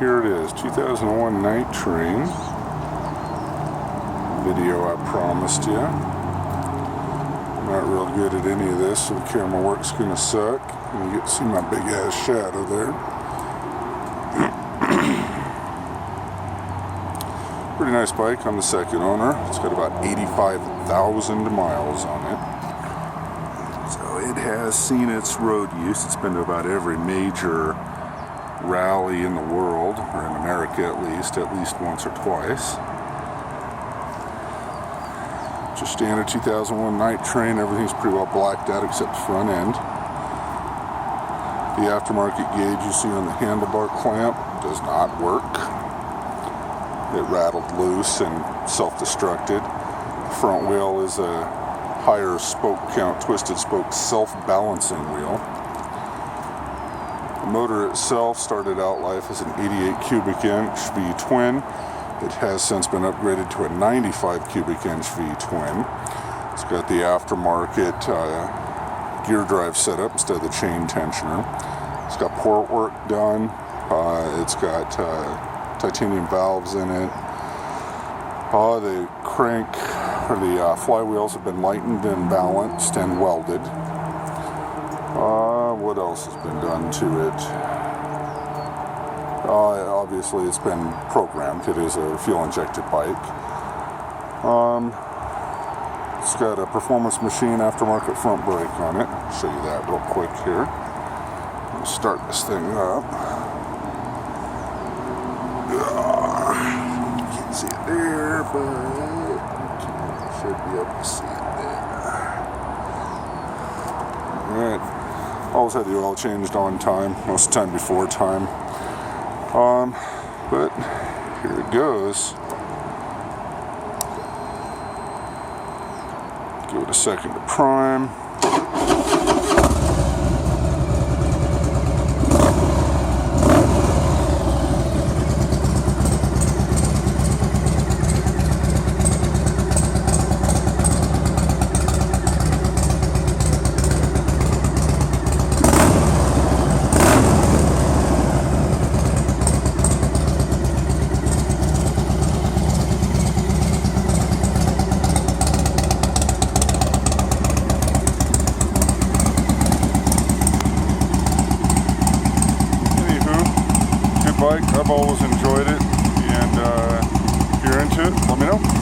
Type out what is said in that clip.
here it is, 2001 Night Train. Video I promised you. I'm not real good at any of this, so the camera work's gonna suck. And you get to see my big ass shadow there. Pretty nice bike. I'm the second owner. It's got about 85,000 miles on it. So it has seen its road use. It's been to about every major rally in the world, or in America at least once or twice. Just standard 2001 Night Train. Everything's pretty well blacked out except the front end. The aftermarket gauge you see on the handlebar clamp does not work. It rattled loose and self-destructed. The front wheel is a higher spoke count, twisted spoke self-balancing wheel. The motor itself started out life as an 88 cubic inch V-twin. It has since been upgraded to a 95 cubic inch V-twin. It's got the aftermarket gear drive setup instead of the chain tensioner. It's got port work done. It's got titanium valves in it. The crank or the flywheels have been lightened and balanced and welded. What else has been done to it? Obviously it's been programmed. It is a fuel injected bike. It's got a Performance Machine aftermarket front brake on it. I'll show you that real quick here. I'll start this thing up. Can't see it there, but you should be able to see it there. Alright. Always had the oil changed on time, most of the time before time. But here it goes. Give it a second to prime. Bike. I've always enjoyed it, and if you're into it, let me know.